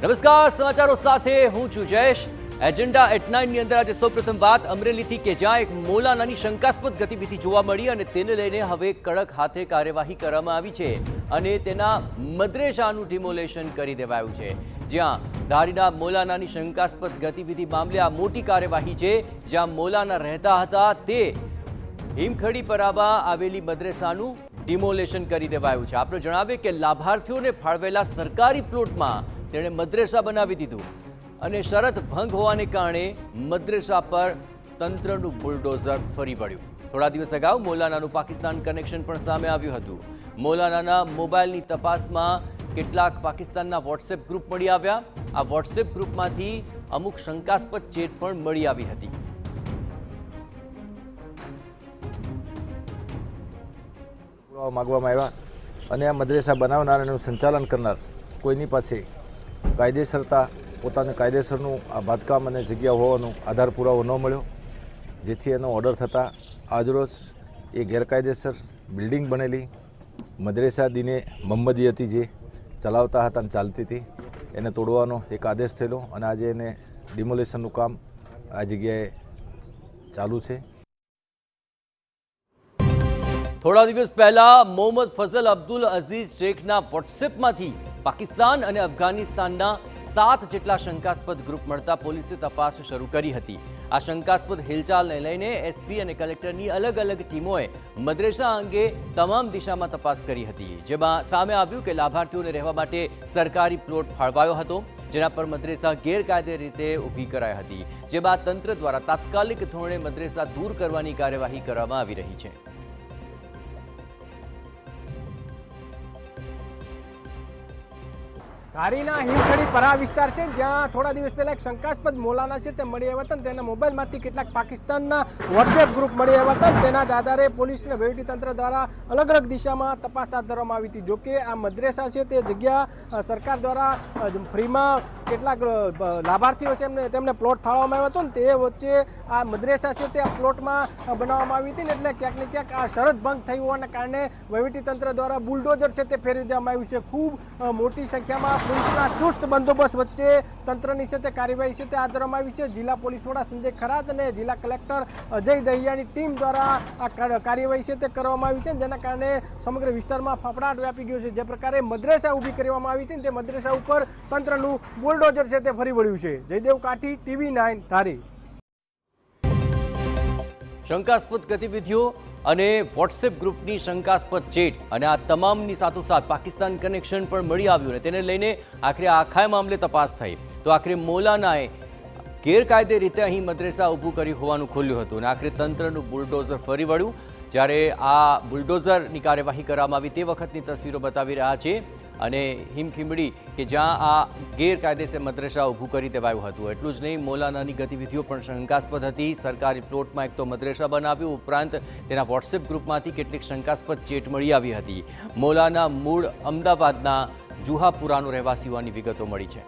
નમસ્કાર, સમાચારો સાથે હું છું જયેશ। એજન્ડા એટ 9 ની અંદર આજે સૌપ્રથમ વાત અમરેલીથી કે જ્યાં એક મોલાનાની શંકાસ્પદ ગતિવિધિ જોવા મળી અને તેને લઈને હવે કડક હાથે કાર્યવાહી કરવામાં આવી છે અને તેના મદ્રેસાનું ડિમોલેશન કરી દેવાયું છે। જ્યાં ધારીના મોલાનાની શંકાસ્પદ ગતિવિધિ મામલે આ મોટી કાર્યવાહી છે। જ્યાં મોલાના રહેતા હતા તે હિમખડી પરામાં આવેલી મદ્રેસાનું ડિમોલેશન કરી દેવાયું છે। આપણે જણાવીએ કે લાભાર્થીઓને ફાળવેલા સરકારી પ્લોટમાં તેણે મદ્રેસા બનાવી દીધું અને શરત ભંગ હોવાને કારણે મદ્રેસા પર તંત્રનું બુલડોઝર ફરી વળ્યું। થોડા દિવસ અગાઉ મોલાનાનું પાકિસ્તાન કનેક્શન પણ સામે આવ્યું હતું। મોલાનાના મોબાઈલની તપાસમાં કેટલાક પાકિસ્તાનના વોટ્સએપ ગ્રુપ મળી આવ્યા। આ વોટ્સએપ ગ્રુપમાંથી અમુક શંકાસ્પદ ચેટ પણ મળી આવી હતી। માગવામાં આવ્યા અને આ મદ્રેસા બનાવનાર અને સંચાલન કરનાર કોઈની પાસે કાયદેસરતા પોતાનું કાયદેસરનું આ બાંધકામ અને જગ્યા હોવાનો આધાર પુરાવો ન મળ્યો, જેથી એનો ઓર્ડર થતાં આજરોજ એ ગેરકાયદેસર બિલ્ડિંગ બનેલી મદ્રેસા દીને મોહમ્મદી હતી જે ચલાવતા હતા અને ચાલતી હતી એને તોડવાનો એક આદેશ થયેલો અને આજે એને ડિમોલેશનનું કામ આ જગ્યાએ ચાલુ છે। થોડા દિવસ પહેલા મોહમ્મદ ફઝલ અબ્દુલ અઝીઝ શેખના વોટ્સએપમાંથી પાકિસ્તાન અને અફઘાનિસ્તાનના 7 જેટલા શંકાસ્પદ ગ્રુપ મળતા પોલીસે તપાસ શરૂ કરી હતી। આ શંકાસ્પદ હિલચાલને લઈને એસપી અને કલેક્ટરની અલગ અલગ ટીમોએ મદ્રેસા અંગે તમામ દિશામાં તપાસ કરી હતી, જેમાં સામે આવ્યું કે લાભાર્થીઓને રહેવા માટે સરકારી પ્લોટ ફાળવાયો હતો, જેના પર મદ્રેસા ગેરકાયદે રીતે ઊભી કરાઈ હતી। જે બાદ તંત્ર દ્વારા તાત્કાલિક ધોરણે મદ્રેસા દૂર કરવાની કાર્યવાહી કરવામાં આવી રહી છે। ધારીના હિમખડી પરા વિસ્તાર છે, જ્યાં થોડા દિવસ પહેલા એક શંકાસ્પદ મોલાના છે તે મળી આવ્યા હતા। તેના મોબાઈલમાંથી કેટલાક પાકિસ્તાનના વોટ્સએપ ગ્રુપ મળી આવ્યા હતા। તેના જ આધારે પોલીસ અને વહીવટીતંત્ર દ્વારા અલગ અલગ દિશામાં તપાસ હાથ ધરવામાં આવી હતી। જોકે આ મદ્રેસા છે તે જગ્યા સરકાર દ્વારા ફ્રીમાં કેટલાક લાભાર્થીઓ છે તેમને પ્લોટ ફાળવવામાં આવ્યો હતો ને તે વચ્ચે આ મદ્રેસા છે તે આ પ્લોટમાં બનાવવામાં આવી હતી ને એટલે ક્યાંક ને ક્યાંક આ શરત ભંગ થઈ હોવાના કારણે વહીવટીતંત્ર દ્વારા બુલડોઝર છે તે ફેરવી દેવામાં આવ્યું છે। ખૂબ મોટી સંખ્યામાં પોલીસના ચુસ્ત બંદોબસ્ત વચ્ચે તંત્રની છે તે કાર્યવાહી છે તે હાથ ધરવામાં આવી છે। જિલ્લા પોલીસ વડા સંજય ખરાત અને જિલ્લા કલેક્ટર અજય દહિયાની ટીમ દ્વારા આ કાર્યવાહી છે તે કરવામાં આવી છે, જેના કારણે સમગ્ર વિસ્તારમાં ફફડાટ વ્યાપી ગયો છે। જે પ્રકારે મદ્રેસા ઊભી કરવામાં આવી હતી તે મદ્રેસા ઉપર તંત્રનું બુલડોઝર છે તે ફરી વળ્યું છે। જયદેવ કાઠી, TV9 ધારી। શંકાસ્પદ ગતિવિધિઓ અને વોટ્સએપ ગ્રુપની શંકાસ્પદ ચેટ અને આ તમામની સાથોસાથ પાકિસ્તાન કનેક્શન પણ મળી આવ્યું અને તેને લઈને આખરે આખા મામલે તપાસ થઈ તો આખરે મોલાનાએ ગેરકાયદે રીતે અહીં મદ્રેસા ઊભું કર્યું હોવાનું ખુલ્યું હતું અને આખરે તંત્રનું બુલડોઝર ફરી વળ્યું। જ્યારે આ બુલડોઝરની કાર્યવાહી કરવામાં આવી તે વખતની તસવીરો બતાવી રહ્યા છે અને હિમખીમડી કે જ્યાં આ ગેરકાયદેસર મદ્રેસા ઊભું કરી દેવાયું હતું। એટલું જ નહીં, મોલાનાની ગતિવિધિઓ પણ શંકાસ્પદ હતી। સરકારી પ્લોટમાં એક તો મદ્રેસા બનાવ્યું, ઉપરાંત તેના વોટ્સએપ ગ્રુપમાંથી કેટલીક શંકાસ્પદ ચેટ મળી આવી હતી। મોલાના મૂળ અમદાવાદના જુહાપુરાનો રહેવાસી હોવાની વિગતો મળી છે।